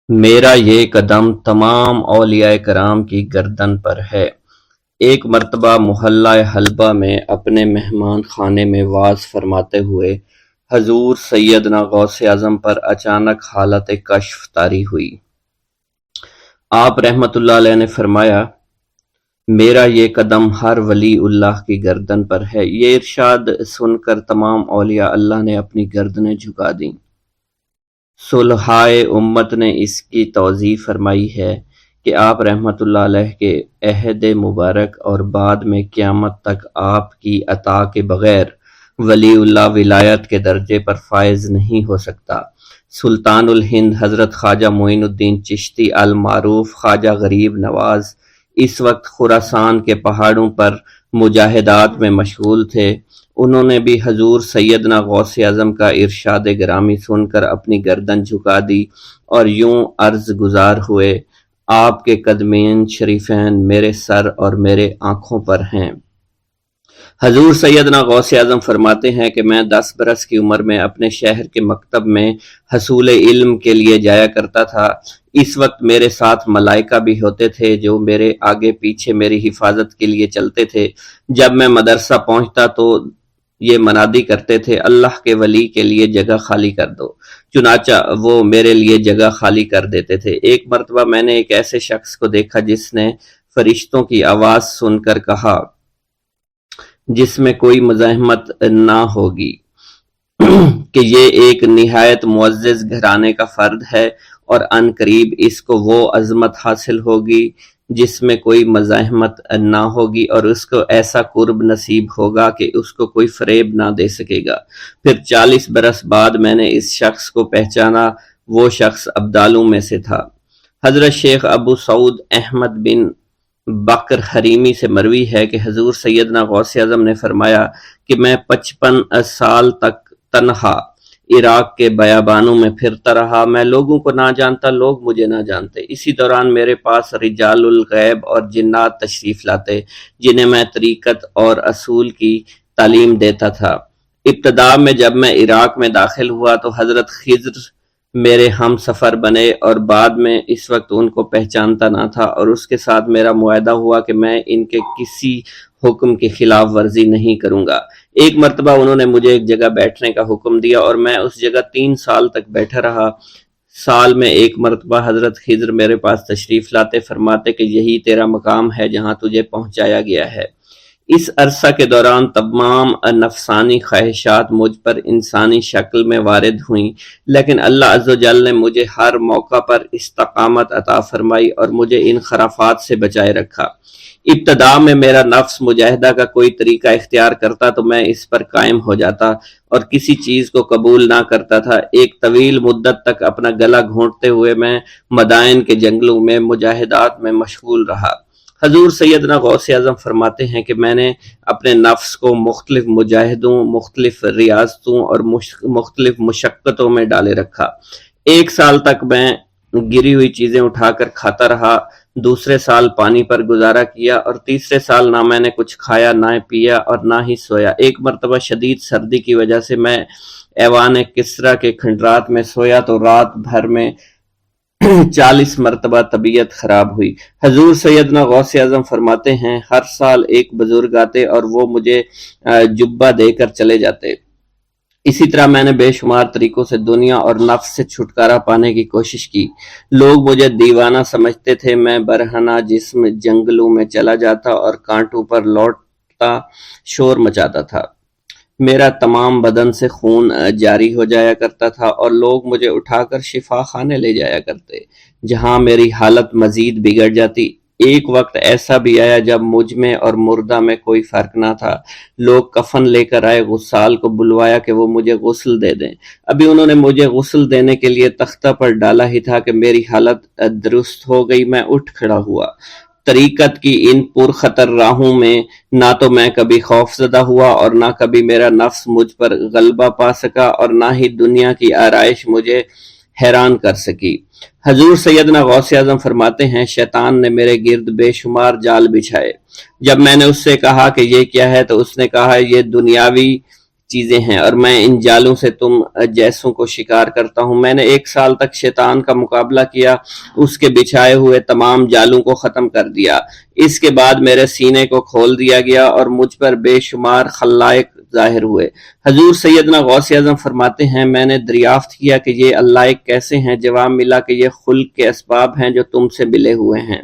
میرا یہ قدم تمام اولیاء کرام کی گردن پر ہے۔ ایک مرتبہ محلہ حلبہ میں اپنے مہمان خانے میں وعظ فرماتے ہوئے حضور سیدنا غوث اعظم پر اچانک حالت کشف طاری ہوئی۔ آپ رحمت اللہ علیہ نے فرمایا، میرا یہ قدم ہر ولی اللہ کی گردن پر ہے۔ یہ ارشاد سن کر تمام اولیاء اللہ نے اپنی گردنیں جھکا دیں۔ صلحائے امت نے اس کی توضیح فرمائی ہے کہ آپ رحمت اللہ علیہ کے عہد مبارک اور بعد میں قیامت تک آپ کی عطا کے بغیر ولی اللہ ولایت کے درجے پر فائز نہیں ہو سکتا۔ سلطان الہند حضرت خواجہ معین الدین چشتی المعروف خواجہ غریب نواز اس وقت خراسان کے پہاڑوں پر مجاہدات میں مشغول تھے۔ انہوں نے بھی حضور سیدنا غوث اعظم کا ارشاد گرامی سن کر اپنی گردن جھکا دی اور یوں عرض گزار ہوئے، آپ کے قدمین شریفین میرے سر اور میرے آنکھوں پر ہیں۔ حضور سیدنا غوث اعظم فرماتے ہیں کہ میں 10 برس کی عمر میں اپنے شہر کے مکتب میں حصول علم کے لیے جایا کرتا تھا۔ اس وقت میرے ساتھ ملائکہ بھی ہوتے تھے جو میرے آگے پیچھے میری حفاظت کے لیے چلتے تھے۔ جب میں مدرسہ پہنچتا تو یہ منادی کرتے تھے، اللہ کے ولی کے لیے جگہ خالی کر دو۔ چنانچہ وہ میرے لیے جگہ خالی کر دیتے تھے۔ ایک مرتبہ میں نے ایک ایسے شخص کو دیکھا جس نے فرشتوں کی آواز سن کر کہا، جس میں کوئی مزاحمت نہ ہوگی، کہ یہ ایک نہایت معزز گھرانے کا فرد ہے اور عن قریب اس کو وہ عظمت حاصل ہوگی جس میں کوئی مزاحمت نہ ہوگی، اور اس کو ایسا قرب نصیب ہوگا کہ اس کو کوئی فریب نہ دے سکے گا۔ پھر 40 برس بعد میں نے اس شخص کو پہچانا۔ وہ شخص ابدالوں میں سے تھا۔ حضرت شیخ ابو سعود احمد بن بکر حریمی سے مروی ہے کہ حضور سیدنا غوث اعظم نے فرمایا کہ میں 55 سال تک تنہا عراق کے بیابانوں میں پھرتا رہا۔ میں لوگوں کو نہ جانتا، لوگ مجھے نہ جانتے۔ اسی دوران میرے پاس رجال الغیب اور جنات تشریف لاتے جنہیں میں طریقت اور اصول کی تعلیم دیتا تھا۔ ابتدا میں جب میں عراق میں داخل ہوا تو حضرت خضر میرے ہم سفر بنے، اور بعد میں اس وقت ان کو پہچانتا نہ تھا، اور اس کے ساتھ میرا معاہدہ ہوا کہ میں ان کے کسی حکم کی خلاف ورزی نہیں کروں گا۔ ایک مرتبہ انہوں نے مجھے ایک جگہ بیٹھنے کا حکم دیا اور میں اس جگہ 3 سال تک بیٹھا رہا۔ سال میں ایک مرتبہ حضرت خضر میرے پاس تشریف لاتے، فرماتے کہ یہی تیرا مقام ہے جہاں تجھے پہنچایا گیا ہے۔ اس عرصہ کے دوران تمام نفسانی خواہشات مجھ پر انسانی شکل میں وارد ہوئیں، لیکن اللہ عز و جل نے مجھے ہر موقع پر استقامت عطا فرمائی اور مجھے ان خرافات سے بچائے رکھا۔ ابتدا میں میرا نفس مجاہدہ کا کوئی طریقہ اختیار کرتا تو میں اس پر قائم ہو جاتا اور کسی چیز کو قبول نہ کرتا تھا۔ ایک طویل مدت تک اپنا گلا گھونٹتے ہوئے میں مدائن کے جنگلوں میں مجاہدات میں مشغول رہا۔ حضور سیدنا غوث اعظم فرماتے ہیں کہ میں نے اپنے نفس کو مختلف مجاہدوں، مختلف ریاضتوں اور مختلف مشقتوں میں ڈالے رکھا۔ 1 سال تک میں گری ہوئی چیزیں اٹھا کر کھاتا رہا، دوسرے سال پانی پر گزارا کیا، اور تیسرے سال نہ میں نے کچھ کھایا، نہ پیا اور نہ ہی سویا۔ ایک مرتبہ شدید سردی کی وجہ سے میں ایوان کسریٰ کے کھنڈرات میں سویا تو رات بھر میں 40 مرتبہ طبیعت خراب ہوئی۔ حضور سیدنا غوث اعظم فرماتے ہیں، ہر سال ایک بزرگ آتے اور وہ مجھے جبہ دے کر چلے جاتے۔ اسی طرح میں نے بے شمار طریقوں سے دنیا اور نفس سے چھٹکارا پانے کی کوشش کی۔ لوگ مجھے دیوانہ سمجھتے تھے۔ میں برہنہ جسم جنگلوں میں چلا جاتا اور کانٹوں پر لوٹتا شور مچاتا تھا۔ میرا تمام بدن سے خون جاری ہو جایا کرتا تھا اور لوگ مجھے اٹھا کر شفا خانے لے جایا کرتے، جہاں میری حالت مزید بگڑ جاتی۔ ایک وقت ایسا بھی آیا جب مجھ میں اور مردہ میں کوئی فرق نہ تھا۔ لوگ کفن لے کر آئے، غسال کو بلوایا کہ وہ مجھے غسل دے دیں۔ ابھی انہوں نے مجھے غسل دینے کے لیے تختہ پر ڈالا ہی تھا کہ میری حالت درست ہو گئی۔ میں اٹھ کھڑا ہوا۔ طریقت کی ان پرخطر راہوں میں نہ تو میں کبھی خوف زدہ ہوا اور نہ کبھی میرا نفس مجھ پر غلبہ پا سکا، اور نہ ہی دنیا کی آرائش مجھے حیران کر سکی۔ حضور سیدنا غوث اعظم فرماتے ہیں، شیطان نے میرے گرد بے شمار جال بچھائے۔ جب میں نے اس سے کہا کہ یہ کیا ہے تو اس نے کہا، یہ دنیاوی چیزیں ہیں اور میں ان جالوں سے تم جیسوں کو شکار کرتا ہوں۔ میں نے 1 سال تک شیطان کا مقابلہ کیا، اس کے بچھائے ہوئے تمام جالوں کو ختم کر دیا۔ اس کے بعد میرے سینے کو کھول دیا گیا اور مجھ پر بے شمار خلائق ظاہر ہوئے۔ حضور سیدنا غوث اعظم فرماتے ہیں میں نے دریافت کیا کہ یہ اللہ کیسے ہیں؟ جواب ملا کہ یہ خلق کے اسباب ہیں جو تم سے ملے ہوئے ہیں۔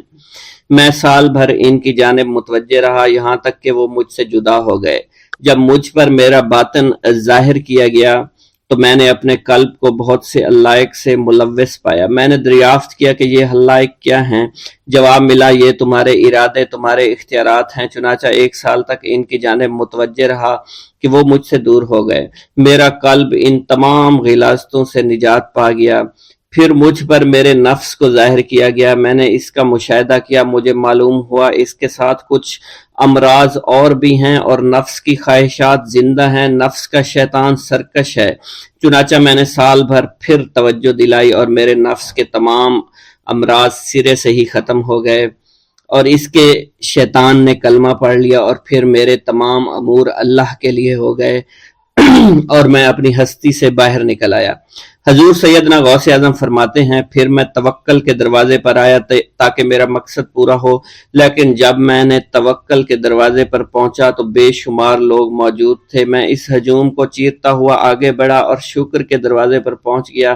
میں سال بھر ان کی جانب متوجہ رہا یہاں تک کہ وہ مجھ سے جدا ہو گئے۔ جب مجھ پر میرا باطن ظاہر کیا گیا تو میں نے اپنے قلب کو بہت سے علائق سے ملوث پایا۔ میں نے دریافت کیا کہ یہ علائق کیا ہیں؟ جواب ملا یہ تمہارے ارادے، تمہارے اختیارات ہیں۔ چنانچہ 1 سال تک ان کی جانب متوجہ رہا کہ وہ مجھ سے دور ہو گئے۔ میرا قلب ان تمام غلاظتوں سے نجات پا گیا۔ پھر مجھ پر میرے نفس کو ظاہر کیا گیا، میں نے اس کا مشاہدہ کیا، مجھے معلوم ہوا اس کے ساتھ کچھ امراض اور بھی ہیں اور نفس کی خواہشات زندہ ہیں، نفس کا شیطان سرکش ہے۔ چنانچہ میں نے سال بھر پھر توجہ دلائی اور میرے نفس کے تمام امراض سرے سے ہی ختم ہو گئے اور اس کے شیطان نے کلمہ پڑھ لیا اور پھر میرے تمام امور اللہ کے لیے ہو گئے اور میں اپنی ہستی سے باہر نکل آیا۔ حضور سیدنا غوث اعظم فرماتے ہیں پھر میں توکل کے دروازے پر آیا تاکہ میرا مقصد پورا ہو، لیکن جب میں نے توکل کے دروازے پر پہنچا تو بے شمار لوگ موجود تھے۔ میں اس ہجوم کو چیرتا ہوا آگے بڑھا اور شکر کے دروازے پر پہنچ گیا،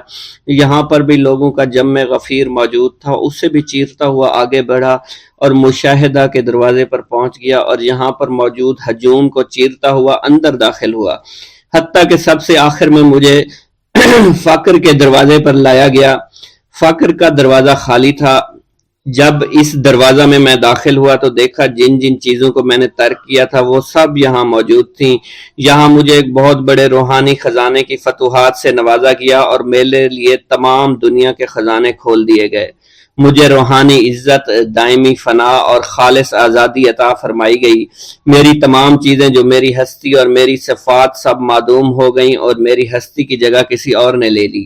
یہاں پر بھی لوگوں کا جمع غفیر موجود تھا، اس سے بھی چیرتا ہوا آگے بڑھا اور مشاہدہ کے دروازے پر پہنچ گیا اور یہاں پر موجود ہجوم کو چیرتا ہوا اندر داخل ہوا، حتیٰ کہ سب سے آخر میں مجھے فقر کے دروازے پر لایا گیا۔ فقر کا دروازہ خالی تھا۔ جب اس دروازہ میں داخل ہوا تو دیکھا جن جن چیزوں کو میں نے ترک کیا تھا وہ سب یہاں موجود تھیں۔ یہاں مجھے ایک بہت بڑے روحانی خزانے کی فتوحات سے نوازا گیا اور میرے لیے تمام دنیا کے خزانے کھول دیے گئے۔ مجھے روحانی عزت، دائمی فنا اور خالص آزادی عطا فرمائی گئی۔ میری تمام چیزیں جو میری ہستی اور میری صفات سب معدوم ہو گئیں اور میری ہستی کی جگہ کسی اور نے لے لی۔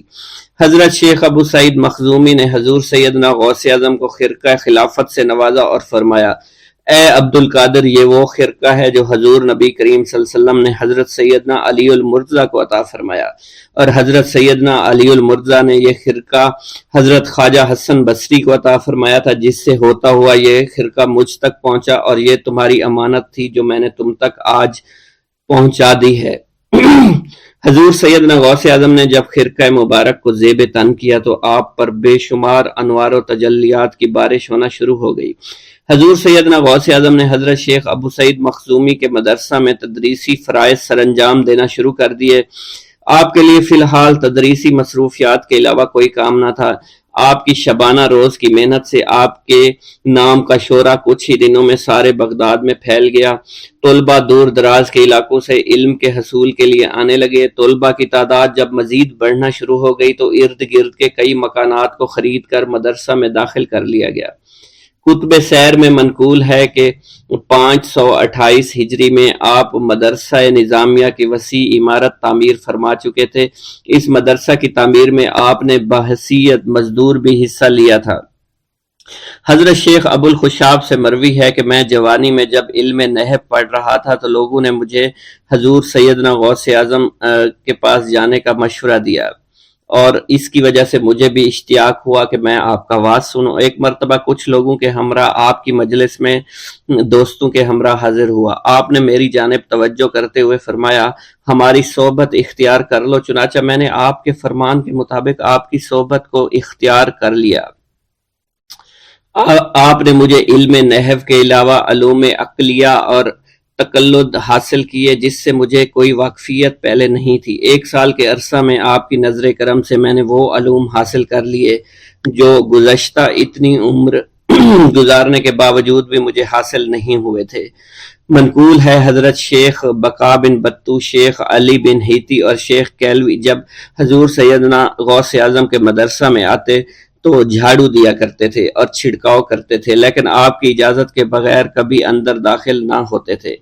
حضرت شیخ ابو سعید مخزومی نے حضور سیدنا غوث اعظم کو خرقہ خلافت سے نوازا اور فرمایا اے عبد القادر، یہ وہ خرقہ ہے جو حضور نبی کریم صلی اللہ علیہ وسلم نے حضرت سیدنا علی المرتضیٰ کو عطا فرمایا، اور حضرت سیدنا علی المرتضیٰ نے یہ خرقہ حضرت خواجہ حسن بصری کو عطا فرمایا تھا، جس سے ہوتا ہوا یہ خرقہ مجھ تک پہنچا، اور یہ تمہاری امانت تھی جو میں نے تم تک آج پہنچا دی ہے۔ حضور سیدنا غوث اعظم نے جب خرقہ مبارک کو زیب تن کیا تو آپ پر بے شمار انوار و تجلیات کی بارش ہونا شروع ہو گئی۔ حضور سیدنا غوث اعظم نے حضرت شیخ ابو سعید مخزومی کے مدرسہ میں تدریسی فرائض سر انجام دینا شروع کر دیے۔ آپ کے لیے فی الحال تدریسی مصروفیات کے علاوہ کوئی کام نہ تھا۔ آپ کی شبانہ روز کی محنت سے آپ کے نام کا شعرہ کچھ ہی دنوں میں سارے بغداد میں پھیل گیا۔ طلبہ دور دراز کے علاقوں سے علم کے حصول کے لیے آنے لگے۔ طلبہ کی تعداد جب مزید بڑھنا شروع ہو گئی تو ارد گرد کے کئی مکانات کو خرید کر مدرسہ میں داخل کر لیا گیا۔ کتب سیر میں منقول ہے کہ 528 ہجری میں آپ مدرسہ نظامیہ کی وسیع عمارت تعمیر فرما چکے تھے۔ اس مدرسہ کی تعمیر میں آپ نے بحیثیت مزدور بھی حصہ لیا تھا۔ حضرت شیخ ابو الخشاب سے مروی ہے کہ میں جوانی میں جب علم نحو پڑھ رہا تھا تو لوگوں نے مجھے حضور سیدنا غوث اعظم کے پاس جانے کا مشورہ دیا، اور اس کی وجہ سے مجھے بھی اشتیاق ہوا کہ میں آپ کا واز سنوں۔ ایک مرتبہ کچھ لوگوں کے ہمراہ آپ کی مجلس میں دوستوں کے ہمراہ حاضر ہوا۔ آپ نے میری جانب توجہ کرتے ہوئے فرمایا ہماری صحبت اختیار کر لو۔ چنانچہ میں نے آپ کے فرمان کے مطابق آپ کی صحبت کو اختیار کر لیا۔ آپ نے مجھے علم نحو کے علاوہ علوم عقلیہ اور تقلد حاصل کیے جس سے مجھے کوئی واقفیت پہلے نہیں تھی۔ 1 سال کے عرصہ میں آپ کی نظر کرم سے میں نے وہ علوم حاصل کر لیے جو گزشتہ اتنی عمر گزارنے کے باوجود بھی مجھے حاصل نہیں ہوئے تھے۔ منقول ہے حضرت شیخ بقا بن بطو، شیخ علی بن ہیتی اور شیخ کیلوی جب حضور سیدنا غوث اعظم کے مدرسہ میں آتے تو جھاڑو دیا کرتے تھے اور چھڑکاؤ کرتے تھے، لیکن آپ کی اجازت کے بغیر کبھی اندر داخل نہ ہوتے تھے۔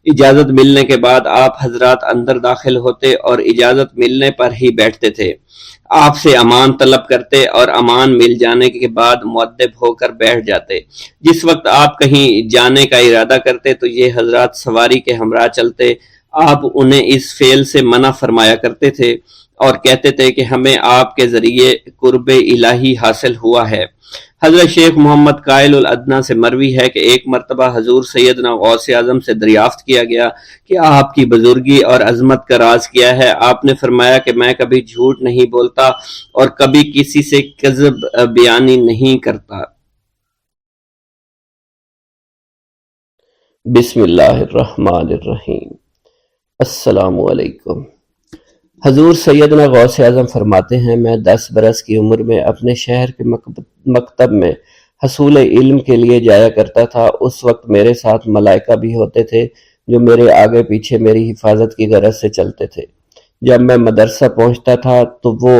اجازت ملنے کے بعد آپ حضرات اندر داخل ہوتے اور اجازت ملنے پر ہی بیٹھتے تھے۔ آپ سے امان طلب کرتے اور امان مل جانے کے بعد مؤدب ہو کر بیٹھ جاتے۔ جس وقت آپ کہیں جانے کا ارادہ کرتے تو یہ حضرات سواری کے ہمراہ چلتے۔ آپ انہیں اس فعل سے منع فرمایا کرتے تھے اور کہتے تھے کہ ہمیں آپ کے ذریعے قرب الہی حاصل ہوا ہے۔ حضرت شیخ محمد قائل الادنیٰ سے مروی ہے کہ ایک مرتبہ حضور سیدنا غوث اعظم سے دریافت کیا گیا کہ آپ کی بزرگی اور عظمت کا راز کیا ہے؟ آپ نے فرمایا کہ میں کبھی جھوٹ نہیں بولتا اور کبھی کسی سے کذب بیانی نہیں کرتا۔ بسم اللہ الرحمن الرحیم۔ السلام علیکم۔ حضور سیدنا غوث اعظم فرماتے ہیں، میں 10 برس کی عمر میں اپنے شہر کے مکتب میں حصول علم کے لیے جایا کرتا تھا۔ اس وقت میرے ساتھ ملائکہ بھی ہوتے تھے جو میرے آگے پیچھے میری حفاظت کی غرض سے چلتے تھے۔ جب میں مدرسہ پہنچتا تھا تو وہ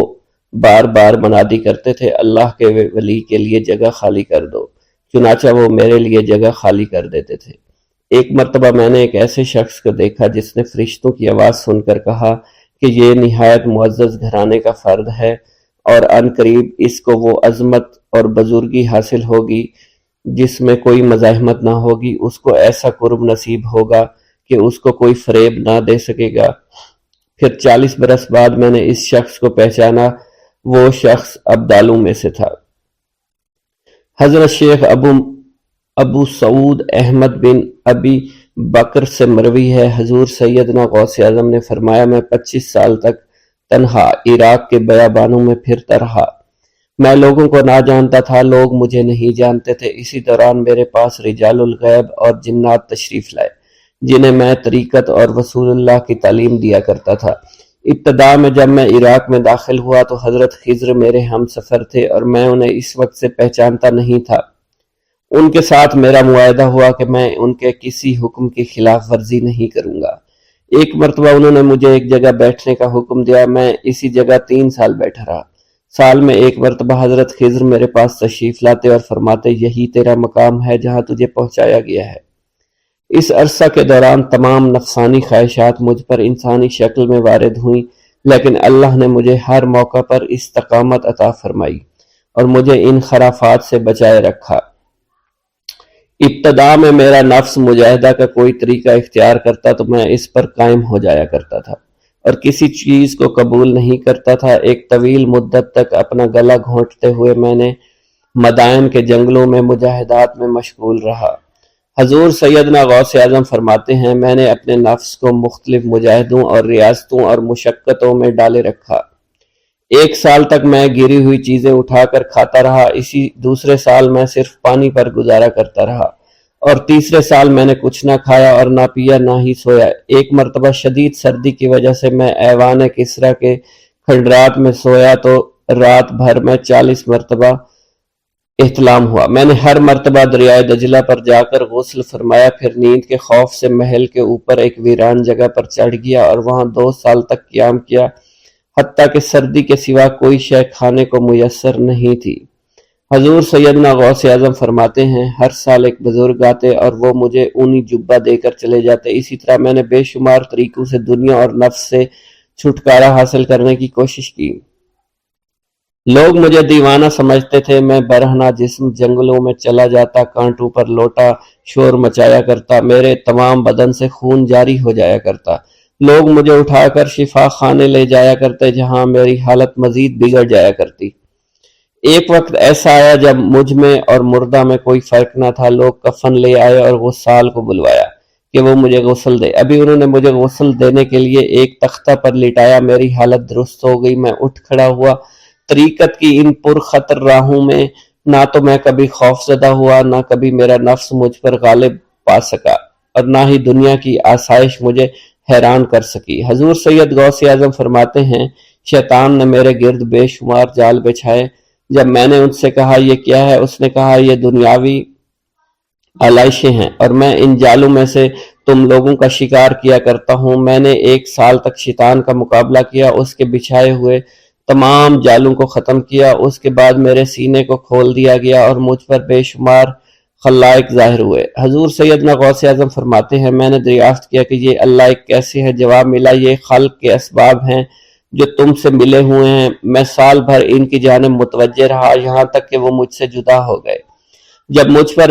بار بار منادی کرتے تھے، اللہ کے ولی کے لیے جگہ خالی کر دو۔ چنانچہ وہ میرے لیے جگہ خالی کر دیتے تھے۔ ایک مرتبہ میں نے ایک ایسے شخص کو دیکھا جس نے فرشتوں کی آواز سن کر کہا کہ یہ نہایت معزز گھرانے کا فرد ہے اور عن قریب اس کو وہ عظمت اور بزرگی حاصل ہوگی جس میں کوئی مزاحمت نہ ہوگی۔ اس کو ایسا قرب نصیب ہوگا کہ اس کو کوئی فریب نہ دے سکے گا۔ پھر 40 برس بعد میں نے اس شخص کو پہچانا، وہ شخص ابدالوں میں سے تھا۔ حضرت شیخ ابو سعود احمد بن ابی بکر سے مروی ہے، حضور سیدنا غوث اعظم نے فرمایا، میں 25 سال تک تنہا عراق کے بیابانوں میں پھرتا رہا۔ میں لوگوں کو نہ جانتا تھا، لوگ مجھے نہیں جانتے تھے۔ اسی دوران میرے پاس رجال الغیب اور جنات تشریف لائے جنہیں میں طریقت اور رسول اللہ کی تعلیم دیا کرتا تھا۔ ابتدا میں جب میں عراق میں داخل ہوا تو حضرت خضر میرے ہم سفر تھے اور میں انہیں اس وقت سے پہچانتا نہیں تھا۔ ان کے ساتھ میرا معاہدہ ہوا کہ میں ان کے کسی حکم کی خلاف ورزی نہیں کروں گا۔ ایک مرتبہ انہوں نے مجھے ایک جگہ بیٹھنے کا حکم دیا، میں اسی جگہ 3 سال بیٹھا رہا۔ سال میں ایک مرتبہ حضرت خضر میرے پاس تشریف لاتے اور فرماتے، یہی تیرا مقام ہے جہاں تجھے پہنچایا گیا ہے۔ اس عرصہ کے دوران تمام نفسانی خواہشات مجھ پر انسانی شکل میں وارد ہوئیں، لیکن اللہ نے مجھے ہر موقع پر استقامت عطا فرمائی اور مجھے ان خرافات سے بچائے رکھا۔ ابتدا میں میرا نفس مجاہدہ کا کوئی طریقہ اختیار کرتا تو میں اس پر قائم ہو جایا کرتا تھا اور کسی چیز کو قبول نہیں کرتا تھا۔ ایک طویل مدت تک اپنا گلا گھونٹتے ہوئے میں نے مدائن کے جنگلوں میں مجاہدات میں مشغول رہا۔ حضور سیدنا غوث اعظم فرماتے ہیں، میں نے اپنے نفس کو مختلف مجاہدوں اور ریاستوں اور مشقتوں میں ڈالے رکھا۔ 1 سال تک میں گری ہوئی چیزیں اٹھا کر کھاتا رہا، اسی دوسرے سال میں صرف پانی پر گزارا کرتا رہا اور تیسرے سال میں نے کچھ نہ کھایا اور نہ پیا نہ ہی سویا۔ ایک مرتبہ شدید سردی کی وجہ سے میں ایوان کسریٰ کے کھنڈرات میں سویا تو رات بھر میں 40 مرتبہ احتلام ہوا۔ میں نے ہر مرتبہ دریائے دجلہ پر جا کر غسل فرمایا، پھر نیند کے خوف سے محل کے اوپر ایک ویران جگہ پر چڑھ گیا اور وہاں 2 سال تک قیام کیا، حتیٰ کہ سردی کے سوا کوئی شے کھانے کو میسر نہیں تھی۔ حضور سیدنا غوث اعظم فرماتے ہیں، ہر سال ایک بزرگ آتے اور وہ مجھے اونی جبہ دے کر چلے جاتے۔ اسی طرح میں نے بے شمار طریقوں سے دنیا اور نفس سے چھٹکارا حاصل کرنے کی کوشش کی۔ لوگ مجھے دیوانہ سمجھتے تھے، میں برہنہ جسم جنگلوں میں چلا جاتا، کانٹوں پر لوٹا شور مچایا کرتا، میرے تمام بدن سے خون جاری ہو جایا کرتا۔ لوگ مجھے اٹھا کر شفا خانے لے جایا کرتے جہاں میری حالت مزید بگڑ جایا کرتی۔ ایک وقت ایسا آیا جب مجھ میں اور مردہ میں کوئی فرق نہ تھا۔ لوگ کفن لے آئے اور غسال کو بلوایا کہ وہ مجھے غسل دے۔ ابھی انہوں نے مجھے غسل دینے کے لیے ایک تختہ پر لٹایا، میری حالت درست ہو گئی، میں اٹھ کھڑا ہوا۔ طریقت کی ان پرخطر راہوں میں نہ تو میں کبھی خوف زدہ ہوا، نہ کبھی میرا نفس مجھ پر غالب پا سکا اور نہ ہی دنیا کی آسائش مجھے حیران کر سکی۔ حضور سید غوث اعظم فرماتے ہیں، شیطان نے میرے گرد بے شمار جال بچھائے۔ جب میں نے ان سے کہا یہ کیا ہے، اس نے کہا یہ دنیاوی آلائشیں ہیں اور میں ان جالوں میں سے تم لوگوں کا شکار کیا کرتا ہوں۔ میں نے 1 سال تک شیطان کا مقابلہ کیا، اس کے بچھائے ہوئے تمام جالوں کو ختم کیا۔ اس کے بعد میرے سینے کو کھول دیا گیا اور مجھ پر بے شمار خلائق ظاہر ہوئے۔ حضور سیدنا غوث اعظم فرماتے ہیں، میں نے دریافت کیا کہ یہ اللہ ایک کیسے ہے؟ جواب ملا، یہ خلق کے اسباب ہیں جو تم سے ملے ہوئے ہیں۔ میں سال بھر ان کی جانب متوجہ رہا، یہاں تک کہ وہ مجھ سے جدا ہو گئے۔ جب مجھ پر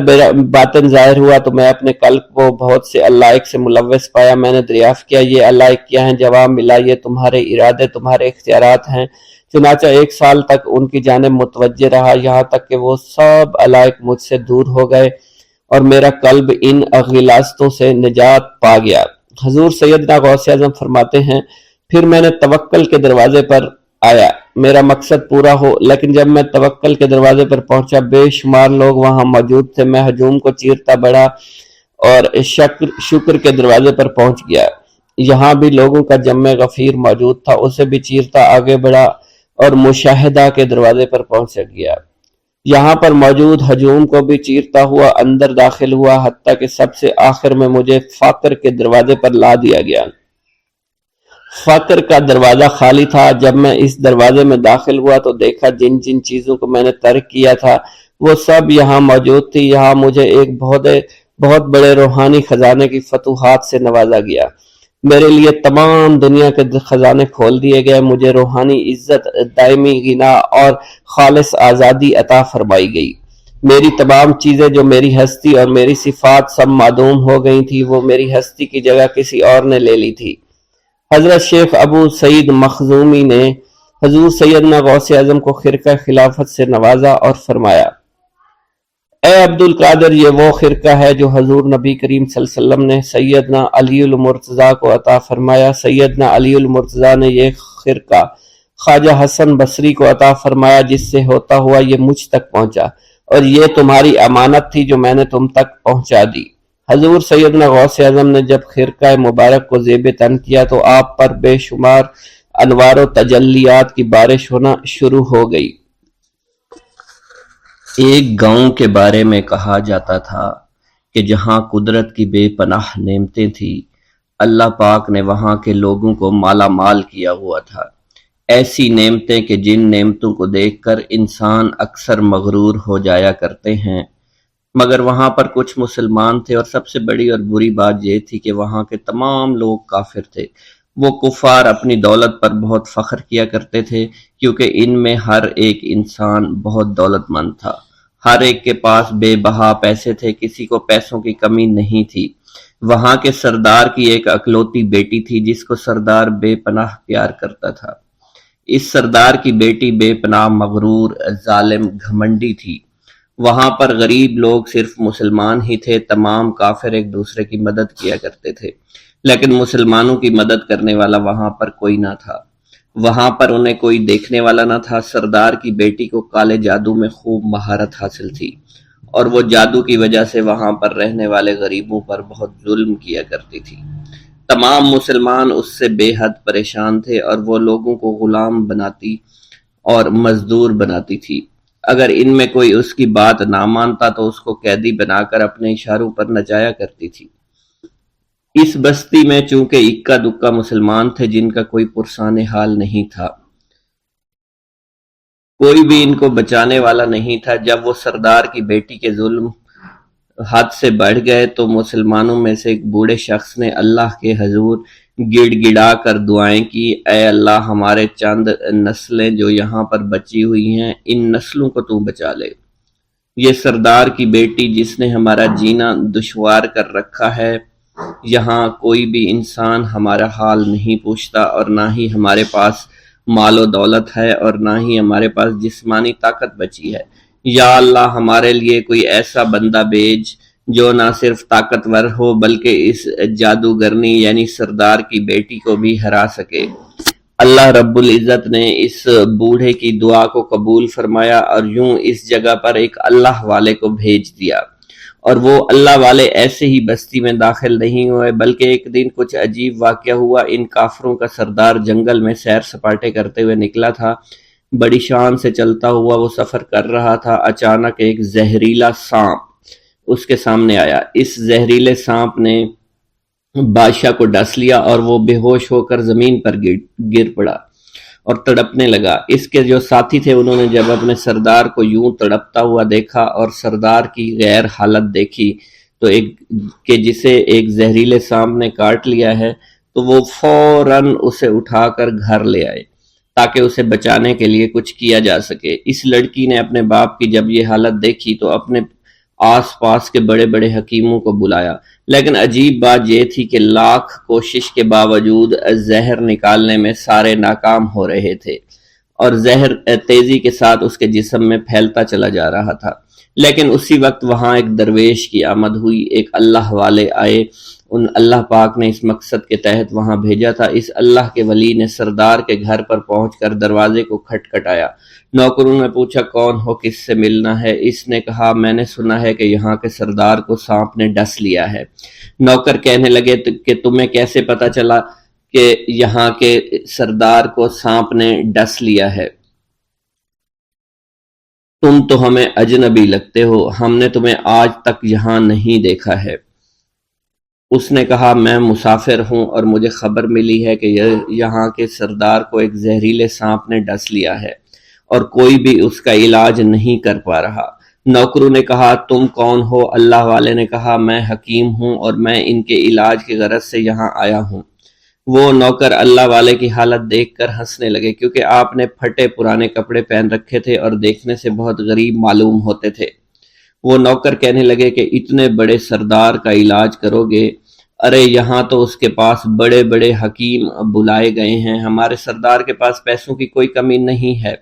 باطن ظاہر ہوا تو میں اپنے قلب کو بہت سے علائق سے ملوث پایا۔ میں نے دریافت کیا یہ علائق کیا ہیں؟ جواب ملا یہ تمہارے ارادے، تمہارے اختیارات ہیں۔ چنانچہ 1 سال تک ان کی جانب متوجہ رہا، یہاں تک کہ وہ سب علائق مجھ سے دور ہو گئے اور میرا قلب ان غلاظتوں سے نجات پا گیا۔ حضور سیدنا غوث اعظم فرماتے ہیں پھر میں نے توکل کے دروازے پر آیا میرا مقصد پورا ہو، لیکن جب میں توکل کے دروازے پر پہنچا بے شمار لوگ وہاں موجود تھے۔ میں ہجوم کو چیرتا بڑھا اور شکر کے دروازے پر پہنچ گیا، یہاں بھی لوگوں کا جمع غفیر موجود تھا، اسے بھی چیرتا آگے بڑھا اور مشاہدہ کے دروازے پر پہنچ گیا، یہاں پر موجود ہجوم کو بھی چیرتا ہوا اندر داخل ہوا، حتیٰ کہ سب سے آخر میں مجھے فقر کے دروازے پر لا دیا گیا۔ فقر کا دروازہ خالی تھا۔ جب میں اس دروازے میں داخل ہوا تو دیکھا جن جن چیزوں کو میں نے ترک کیا تھا وہ سب یہاں موجود تھی۔ یہاں مجھے ایک بہت بڑے روحانی خزانے کی فتوحات سے نوازا گیا، میرے لیے تمام دنیا کے خزانے کھول دیے گئے، مجھے روحانی عزت، دائمی غنا اور خالص آزادی عطا فرمائی گئی۔ میری تمام چیزیں جو میری ہستی اور میری صفات سب معدوم ہو گئی تھی، وہ میری ہستی کی جگہ کسی اور نے لے لی تھی۔ حضرت شیخ ابو سعید مخزومی نے حضور سیدنا غوث اعظم کو خرقہ خلافت سے نوازا اور فرمایا اے عبد القادر، یہ وہ خرقہ ہے جو حضور نبی کریم صلی اللہ علیہ وسلم نے سیدنا علی المرتضیٰ کو عطا فرمایا۔ سیدنا علی المرتضیٰ نے یہ خرقہ خواجہ حسن بصری کو عطا فرمایا، جس سے ہوتا ہوا یہ مجھ تک پہنچا، اور یہ تمہاری امانت تھی جو میں نے تم تک پہنچا دی۔ حضور سیدنا غوث اعظم نے جب خرقہ مبارک کو زیب تن کیا تو آپ پر بے شمار انوار و تجلیات کی بارش ہونا شروع ہو گئی۔ ایک گاؤں کے بارے میں کہا جاتا تھا کہ جہاں قدرت کی بے پناہ نعمتیں تھیں، اللہ پاک نے وہاں کے لوگوں کو مالا مال کیا ہوا تھا۔ ایسی نعمتیں کہ جن نعمتوں کو دیکھ کر انسان اکثر مغرور ہو جایا کرتے ہیں، مگر وہاں پر کچھ مسلمان تھے، اور سب سے بڑی اور بری بات یہ تھی کہ وہاں کے تمام لوگ کافر تھے۔ وہ کفار اپنی دولت پر بہت فخر کیا کرتے تھے، کیونکہ ان میں ہر ایک انسان بہت دولت مند تھا، ہر ایک کے پاس بے بہا پیسے تھے، کسی کو پیسوں کی کمی نہیں تھی۔ وہاں کے سردار کی ایک اکلوتی بیٹی تھی جس کو سردار بے پناہ پیار کرتا تھا۔ اس سردار کی بیٹی بے پناہ مغرور، ظالم، گھمنڈی تھی۔ وہاں پر غریب لوگ صرف مسلمان ہی تھے، تمام کافر ایک دوسرے کی مدد کیا کرتے تھے، لیکن مسلمانوں کی مدد کرنے والا وہاں پر کوئی نہ تھا، وہاں پر انہیں کوئی دیکھنے والا نہ تھا۔ سردار کی بیٹی کو کالے جادو میں خوب مہارت حاصل تھی، اور وہ جادو کی وجہ سے وہاں پر رہنے والے غریبوں پر بہت ظلم کیا کرتی تھی۔ تمام مسلمان اس سے بے حد پریشان تھے، اور وہ لوگوں کو غلام بناتی اور مزدور بناتی تھی۔ اگر ان میں کوئی اس کی بات نہ مانتا تو اس کو قیدی بنا کر اپنے اشاروں پر نچایا کرتی تھی۔ اس بستی میں چونکہ اکا دکا مسلمان تھے جن کا کوئی پرسان حال نہیں تھا، کوئی بھی ان کو بچانے والا نہیں تھا۔ جب وہ سردار کی بیٹی کے ظلم حد سے بڑھ گئے تو مسلمانوں میں سے ایک بوڑھے شخص نے اللہ کے حضور گڑ گڑا کر دعائیں کی، اے اللہ، ہمارے چند نسلیں جو یہاں پر بچی ہوئی ہیں، ان نسلوں کو تو بچا لے۔ یہ سردار کی بیٹی جس نے ہمارا جینا دشوار کر رکھا ہے، یہاں کوئی بھی انسان ہمارا حال نہیں پوچھتا، اور نہ ہی ہمارے پاس مال و دولت ہے، اور نہ ہی ہمارے پاس جسمانی طاقت بچی ہے۔ یا اللہ، ہمارے لیے کوئی ایسا بندہ بھیج جو نہ صرف طاقتور ہو بلکہ اس جادوگرنی یعنی سردار کی بیٹی کو بھی ہرا سکے۔ اللہ رب العزت نے اس بوڑھے کی دعا کو قبول فرمایا، اور یوں اس جگہ پر ایک اللہ والے کو بھیج دیا، اور وہ اللہ والے ایسے ہی بستی میں داخل نہیں ہوئے، بلکہ ایک دن کچھ عجیب واقعہ ہوا۔ ان کافروں کا سردار جنگل میں سیر سپاٹے کرتے ہوئے نکلا تھا، بڑی شان سے چلتا ہوا وہ سفر کر رہا تھا۔ اچانک ایک زہریلا سانپ اس کے سامنے آیا۔ اس زہریلے سانپ نے بادشاہ کو ڈس لیا، اور وہ بے ہوش ہو کر زمین پر گر پڑا اور تڑپنے لگا۔ اس کے جو ساتھی تھے انہوں نے جب اپنے سردار کو یوں تڑپتا ہوا دیکھا اور سردار کی غیر حالت دیکھی تو کہ جسے ایک زہریلے سانپ نے کاٹ لیا ہے، تو وہ فوراً اسے اٹھا کر گھر لے آئے تاکہ اسے بچانے کے لیے کچھ کیا جا سکے۔ اس لڑکی نے اپنے باپ کی جب یہ حالت دیکھی تو اپنے آس پاس کے بڑے بڑے حکیموں کو بلایا، لیکن عجیب بات یہ تھی کہ لاکھ کوشش کے باوجود زہر نکالنے میں سارے ناکام ہو رہے تھے، اور زہر تیزی کے ساتھ اس کے جسم میں پھیلتا چلا جا رہا تھا۔ لیکن اسی وقت وہاں ایک درویش کی آمد ہوئی، ایک اللہ والے آئے، ان اللہ پاک نے اس مقصد کے تحت وہاں بھیجا تھا۔ اس اللہ کے ولی نے سردار کے گھر پر پہنچ کر دروازے کو کھٹکھٹایا۔ نوکروں نے پوچھا کون ہو، کس سے ملنا ہے؟ اس نے کہا میں نے سنا ہے کہ یہاں کے سردار کو سانپ نے ڈس لیا ہے۔ نوکر کہنے لگے کہ تمہیں کیسے پتا چلا کہ یہاں کے سردار کو سانپ نے ڈس لیا ہے؟ تم تو ہمیں اجنبی لگتے ہو، ہم نے تمہیں آج تک یہاں نہیں دیکھا ہے۔ اس نے کہا میں مسافر ہوں اور مجھے خبر ملی ہے کہ یہاں کے سردار کو ایک زہریلے سانپ نے ڈس لیا ہے اور کوئی بھی اس کا علاج نہیں کر پا رہا۔ نوکروں نے کہا تم کون ہو؟ اللہ والے نے کہا میں حکیم ہوں اور میں ان کے علاج کی غرض سے یہاں آیا ہوں۔ وہ نوکر اللہ والے کی حالت دیکھ کر ہنسنے لگے، کیونکہ آپ نے پھٹے پرانے کپڑے پہن رکھے تھے اور دیکھنے سے بہت غریب معلوم ہوتے تھے۔ وہ نوکر کہنے لگے کہ اتنے بڑے سردار کا علاج کرو گے؟ ارے یہاں تو اس کے پاس بڑے بڑے حکیم بلائے گئے ہیں، ہمارے سردار کے پاس پیسوں کی کوئی کمی نہیں ہے،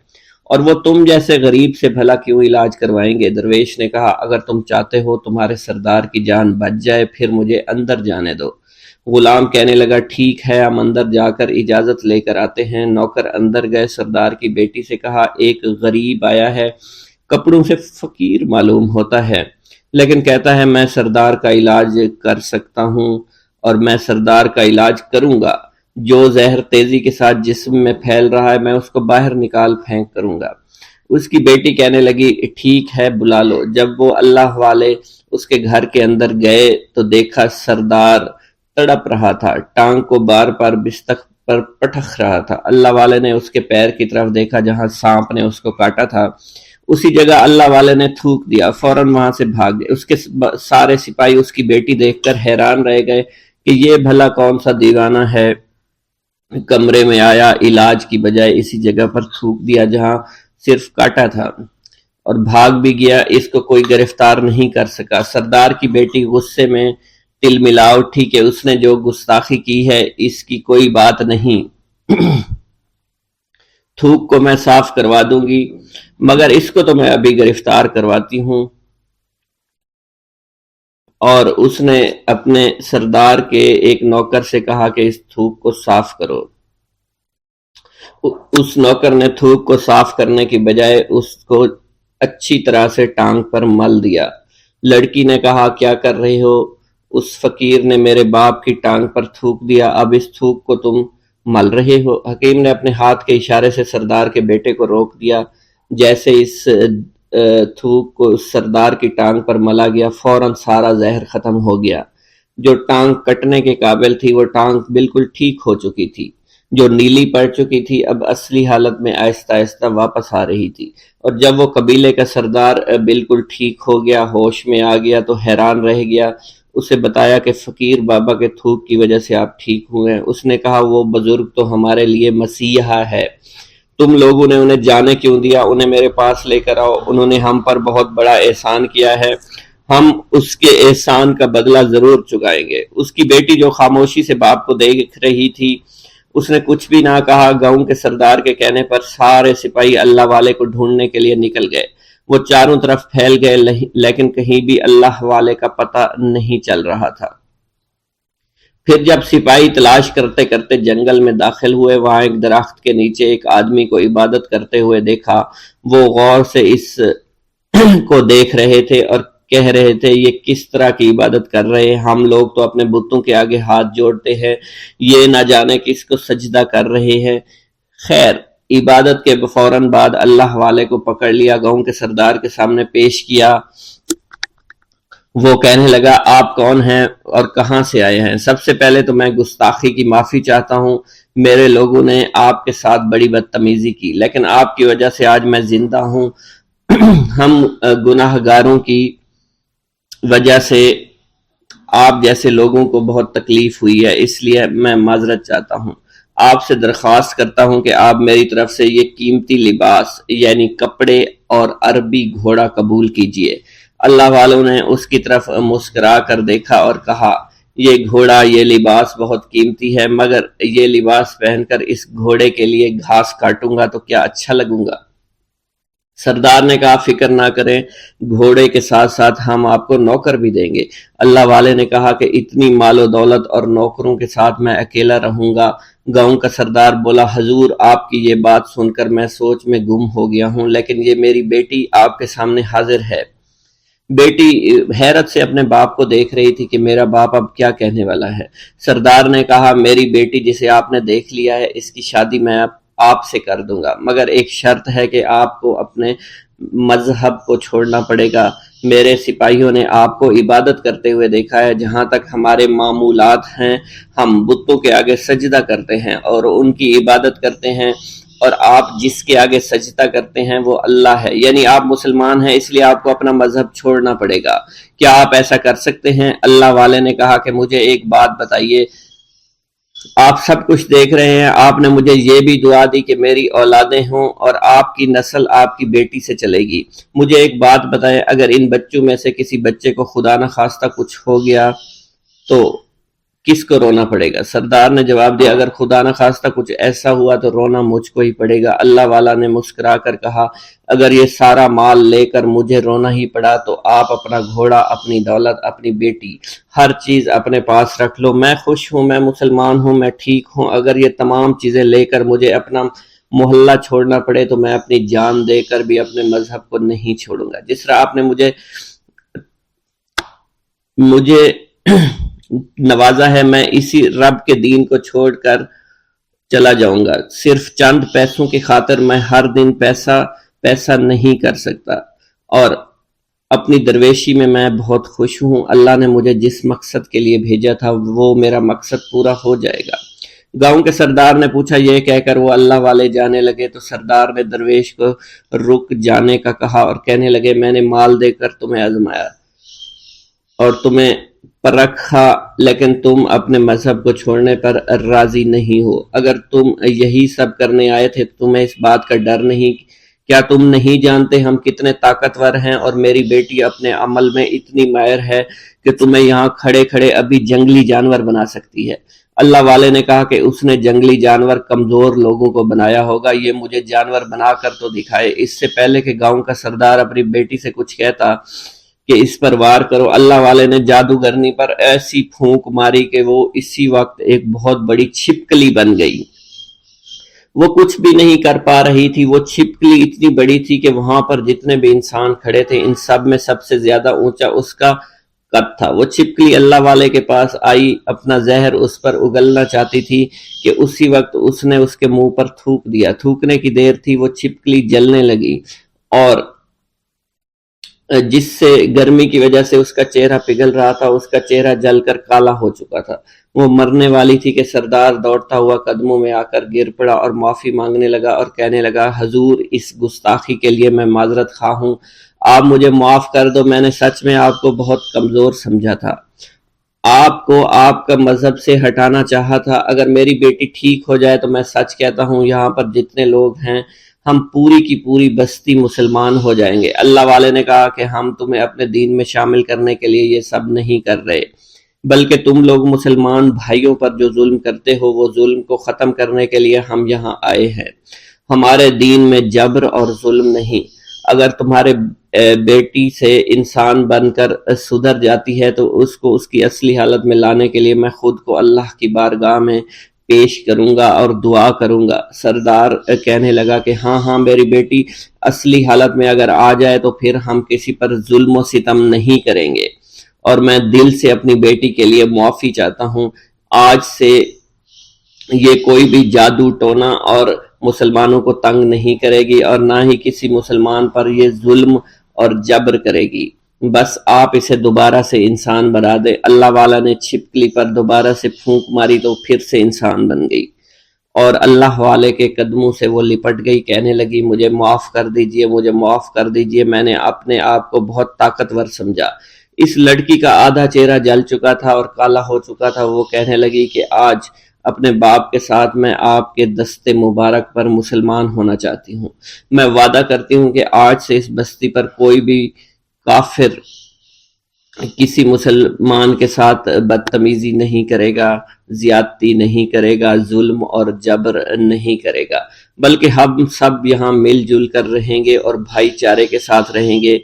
اور وہ تم جیسے غریب سے بھلا کیوں علاج کروائیں گے؟ درویش نے کہا اگر تم چاہتے ہو تمہارے سردار کی جان بچ جائے پھر مجھے اندر جانے دو۔ غلام کہنے لگا ٹھیک ہے، ہم اندر جا کر اجازت لے کر آتے ہیں۔ نوکر اندر گئے، سردار کی بیٹی سے کہا ایک غریب آیا ہے، کپڑوں سے فقیر معلوم ہوتا ہے، لیکن کہتا ہے میں سردار کا علاج کر سکتا ہوں اور میں سردار کا علاج کروں گا۔ جو زہر تیزی کے ساتھ جسم میں پھیل رہا ہے میں اس کو باہر نکال پھینک کروں گا۔ اس کی بیٹی کہنے لگی ٹھیک ہے بلا لو۔ جب وہ اللہ والے اس کے گھر کے اندر گئے تو دیکھا سردار تڑپ رہا تھا، ٹانگ کو بار بار بستر پر پٹخ رہا تھا۔ اللہ والے نے اس کے پیر کی طرف دیکھا جہاں سانپ نے اس کو کاٹا تھا، اسی جگہ اللہ والے نے تھوک دیا، فوراً وہاں سے بھاگ گئے۔ اس کے سارے سپاہی اس کی بیٹی دیکھ کر حیران رہ گئے کہ یہ بھلا کون سا دیوانہ ہے، کمرے میں آیا، علاج کی بجائے اسی جگہ پر تھوک دیا جہاں صرف کاٹا تھا، اور بھاگ بھی گیا، اس کو کوئی گرفتار نہیں کر سکا۔ سردار کی بیٹی غصے میں تل ملا اٹھی کہ اس نے جو گستاخی کی ہے اس کی کوئی بات نہیں، تھوک کو میں صاف کروا دوں گی، مگر اس کو تو میں ابھی گرفتار کرواتی ہوں۔ اور اس نے اپنے سردار کے ایک نوکر سے کہا کہ اس تھوک کو صاف کرو۔ اس نوکر نے تھوک کو صاف کرنے کی بجائے اس کو اچھی طرح سے ٹانگ پر مل دیا۔ لڑکی نے کہا کیا کر رہے ہو؟ اس فقیر نے میرے باپ کی ٹانگ پر تھوک دیا، اب اس تھوک کو تم مل رہے ہو؟ حکیم نے اپنے ہاتھ کے اشارے سے سردار کے بیٹے کو روک دیا۔ جیسے اس تھوک کو سردار کی ٹانگ پر ملا گیا فوراً سارا زہر ختم ہو گیا۔ جو ٹانگ کٹنے کے قابل تھی وہ ٹانگ بالکل ٹھیک ہو چکی تھی، جو نیلی پڑ چکی تھی اب اصلی حالت میں آہستہ آہستہ واپس آ رہی تھی۔ اور جب وہ قبیلے کا سردار بالکل ٹھیک ہو گیا، ہوش میں آ گیا تو حیران رہ گیا۔ اسے بتایا کہ فقیر بابا کے تھوک کی وجہ سے آپ ٹھیک ہوئے ہیں۔ اس نے کہا وہ بزرگ تو ہمارے لیے مسیحا ہے، تم لوگوں نے انہیں جانے کیوں دیا؟ انہیں میرے پاس لے کر آؤ، انہوں نے ہم پر بہت بڑا احسان کیا ہے، ہم اس کے احسان کا بدلہ ضرور چکائیں گے۔ اس کی بیٹی جو خاموشی سے باپ کو دیکھ رہی تھی اس نے کچھ بھی نہ کہا۔ گاؤں کے سردار کے کہنے پر سارے سپاہی اللہ والے کو ڈھونڈنے کے لیے نکل گئے۔ وہ چاروں طرف پھیل گئے لیکن کہیں بھی اللہ والے کا پتہ نہیں چل رہا تھا۔ پھر جب سپاہی تلاش کرتے کرتے جنگل میں داخل ہوئے، وہاں ایک درخت کے نیچے ایک آدمی کو عبادت کرتے ہوئے دیکھا۔ وہ غور سے اس کو دیکھ رہے تھے اور کہہ رہے تھے یہ کس طرح کی عبادت کر رہے ہیں؟ ہم لوگ تو اپنے بتوں کے آگے ہاتھ جوڑتے ہیں، یہ نہ جانے کس کو سجدہ کر رہے ہیں۔ خیر، عبادت کے فوراً بعد اللہ والے کو پکڑ لیا، گاؤں کے سردار کے سامنے پیش کیا۔ وہ کہنے لگا آپ کون ہیں اور کہاں سے آئے ہیں؟ سب سے پہلے تو میں گستاخی کی معافی چاہتا ہوں، میرے لوگوں نے آپ کے ساتھ بڑی بدتمیزی کی، لیکن آپ کی وجہ سے آج میں زندہ ہوں۔ ہم گناہ گاروں کی وجہ سے آپ جیسے لوگوں کو بہت تکلیف ہوئی ہے، اس لیے میں معذرت چاہتا ہوں۔ آپ سے درخواست کرتا ہوں کہ آپ میری طرف سے یہ قیمتی لباس یعنی کپڑے اور عربی گھوڑا قبول کیجئے۔ اللہ والوں نے اس کی طرف مسکرا کر دیکھا اور کہا یہ گھوڑا، یہ لباس بہت قیمتی ہے، مگر یہ لباس پہن کر اس گھوڑے کے لیے گھاس کاٹوں گا تو کیا اچھا لگوں گا؟ سردار نے کہا فکر نہ کریں، گھوڑے کے ساتھ ساتھ ہم آپ کو نوکر بھی دیں گے۔ اللہ والے نے کہا کہ اتنی مال و دولت اور نوکروں کے ساتھ میں اکیلا رہوں گا؟ گاؤں کا سردار بولا حضور آپ کی یہ بات سن کر میں سوچ میں گم ہو گیا ہوں، لیکن یہ میری بیٹی آپ کے سامنے حاضر ہے۔ بیٹی حیرت سے اپنے باپ کو دیکھ رہی تھی کہ میرا باپ اب کیا کہنے والا ہے۔ سردار نے کہا میری بیٹی جسے آپ نے دیکھ لیا ہے اس کی شادی میں آپ سے کر دوں گا، مگر ایک شرط ہے کہ آپ کو اپنے مذہب کو چھوڑنا پڑے گا۔ میرے سپاہیوں نے آپ کو عبادت کرتے ہوئے دیکھا ہے، جہاں تک ہمارے معمولات ہیں ہم بتوں کے آگے سجدہ کرتے ہیں اور ان کی عبادت کرتے ہیں، اور آپ جس کے آگے سجدہ کرتے ہیں وہ اللہ ہے، یعنی آپ مسلمان ہیں، اس لیے آپ کو اپنا مذہب چھوڑنا پڑے گا۔ کیا آپ ایسا کر سکتے ہیں؟ اللہ والے نے کہا کہ مجھے ایک بات بتائیے، آپ سب کچھ دیکھ رہے ہیں، آپ نے مجھے یہ بھی دعا دی کہ میری اولادیں ہوں اور آپ کی نسل آپ کی بیٹی سے چلے گی۔ مجھے ایک بات بتائیں، اگر ان بچوں میں سے کسی بچے کو خدا نہ خواستہ کچھ ہو گیا تو کس کو رونا پڑے گا؟ سردار نے جواب دیا اگر خدا نہ خواستہ کچھ ایسا ہوا تو رونا مجھ کو ہی پڑے گا۔ اللہ والا نے مسکرا کر کہا اگر یہ سارا مال لے کر مجھے رونا ہی پڑا تو آپ اپنا گھوڑا، اپنی دولت، اپنی بیٹی، ہر چیز اپنے پاس رکھ لو۔ میں خوش ہوں، میں مسلمان ہوں، میں ٹھیک ہوں۔ اگر یہ تمام چیزیں لے کر مجھے اپنا محلہ چھوڑنا پڑے تو میں اپنی جان دے کر بھی اپنے مذہب کو نہیں چھوڑوں گا۔ جس طرح آپ نے مجھے نوازا ہے، میں اسی رب کے دین کو چھوڑ کر چلا جاؤں گا۔ صرف چند پیسوں کی خاطر میں ہر دن پیسہ نہیں کر سکتا، اور اپنی درویشی میں بہت خوش ہوں۔ اللہ نے مجھے جس مقصد کے لیے بھیجا تھا وہ میرا مقصد پورا ہو جائے گا۔ گاؤں کے سردار نے پوچھا، یہ کہہ کر وہ اللہ والے جانے لگے تو سردار نے درویش کو رک جانے کا کہا اور کہنے لگے میں نے مال دے کر تمہیں آزمایا اور تمہیں پرکھا، لیکن تم اپنے مذہب کو چھوڑنے پر راضی نہیں ہو۔ اگر تم یہی سب کرنے آئے تھے تو تمہیں اس بات کا ڈر نہیں؟ کیا تم نہیں جانتے ہم کتنے طاقتور ہیں، اور میری بیٹی اپنے عمل میں اتنی ماہر ہے کہ تمہیں یہاں کھڑے کھڑے ابھی جنگلی جانور بنا سکتی ہے۔ اللہ والے نے کہا کہ اس نے جنگلی جانور کمزور لوگوں کو بنایا ہوگا، یہ مجھے جانور بنا کر تو دکھائے۔ اس سے پہلے کہ گاؤں کا سردار اپنی بیٹی سے کچھ کہتا کہ اس پر وار کرو، اللہ والے نے جادوگرنی پر ایسی پھونک ماری کہ وہ اسی وقت ایک بہت بڑی چھپکلی بن گئی۔ وہ کچھ بھی نہیں کر پا رہی تھی، وہ چھپکلی اتنی بڑی تھی کہ وہاں پر جتنے بھی انسان کھڑے تھے ان سب میں سب سے زیادہ اونچا اس کا قد تھا۔ وہ چھپکلی اللہ والے کے پاس آئی، اپنا زہر اس پر اگلنا چاہتی تھی کہ اسی وقت اس نے اس کے منہ پر تھوک دیا۔ تھوکنے کی دیر تھی، وہ چھپکلی جلنے لگی اور جس سے گرمی کی وجہ سے اس کا چہرہ پگھل رہا تھا، اس کا چہرہ جل کر کالا ہو چکا تھا۔ وہ مرنے والی تھی کہ سردار دوڑتا ہوا قدموں میں آ کر گر پڑا اور معافی مانگنے لگا اور کہنے لگا حضور اس گستاخی کے لیے میں معذرت خواہ ہوں، آپ مجھے معاف کر دو، میں نے سچ میں آپ کو بہت کمزور سمجھا تھا، آپ کو آپ کا مذہب سے ہٹانا چاہا تھا۔ اگر میری بیٹی ٹھیک ہو جائے تو میں سچ کہتا ہوں یہاں پر جتنے لوگ ہیں ہم پوری کی پوری بستی مسلمان ہو جائیں گے۔ اللہ والے نے کہا کہ ہم تمہیں اپنے دین میں شامل کرنے کے لیے یہ سب نہیں کر رہے، بلکہ تم لوگ مسلمان بھائیوں پر جو ظلم کرتے ہو وہ ظلم کو ختم کرنے کے لیے ہم یہاں آئے ہیں۔ ہمارے دین میں جبر اور ظلم نہیں۔ اگر تمہارے بیٹی سے انسان بن کر سدھر جاتی ہے تو اس کو اس کی اصلی حالت میں لانے کے لیے میں خود کو اللہ کی بارگاہ میں پیش کروں گا اور دعا کروں گا۔ سردار کہنے لگا کہ ہاں میری بیٹی اصلی حالت میں اگر آ جائے تو پھر ہم کسی پر ظلم و ستم نہیں کریں گے، اور میں دل سے اپنی بیٹی کے لیے معافی چاہتا ہوں۔ آج سے یہ کوئی بھی جادو ٹونا اور مسلمانوں کو تنگ نہیں کرے گی اور نہ ہی کسی مسلمان پر یہ ظلم اور جبر کرے گی، بس آپ اسے دوبارہ سے انسان بنا دے۔ اللہ والا نے چھپکلی پر دوبارہ سے پھونک ماری تو پھر سے انسان بن گئی اور اللہ والے کے قدموں سے وہ لپٹ گئی، کہنے لگی مجھے معاف کر دیجئے، مجھے معاف کر دیجئے، میں نے اپنے آپ کو بہت طاقتور سمجھا۔ اس لڑکی کا آدھا چہرہ جل چکا تھا اور کالا ہو چکا تھا۔ وہ کہنے لگی کہ آج اپنے باپ کے ساتھ میں آپ کے دستے مبارک پر مسلمان ہونا چاہتی ہوں۔ میں وعدہ کرتی ہوں کہ آج سے اس بستی پر کوئی بھی کافر کسی مسلمان کے ساتھ بدتمیزی نہیں کرے گا، زیادتی نہیں کرے گا، ظلم اور جبر نہیں کرے گا، بلکہ ہم سب یہاں مل جل کر رہیں گے اور بھائی چارے کے ساتھ رہیں گے۔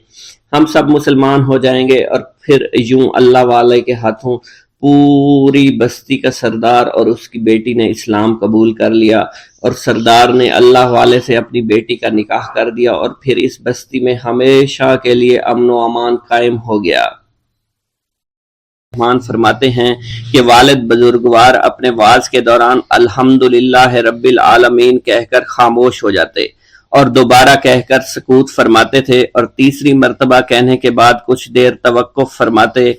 ہم سب مسلمان ہو جائیں گے اور پھر یوں اللہ والے کے ہاتھوں پوری بستی کا سردار اور اس کی بیٹی نے اسلام قبول کر لیا، اور سردار نے اللہ والے سے اپنی بیٹی کا نکاح کر دیا، اور پھر اس بستی میں ہمیشہ کے لیے امن و امان قائم ہو گیا۔ رحمان فرماتے ہیں کہ والد بزرگوار اپنے وعظ کے دوران الحمدللہ رب العالمین کہہ کر خاموش ہو جاتے اور دوبارہ کہہ کر سکوت فرماتے تھے، اور تیسری مرتبہ کہنے کے بعد کچھ دیر توقف فرماتے،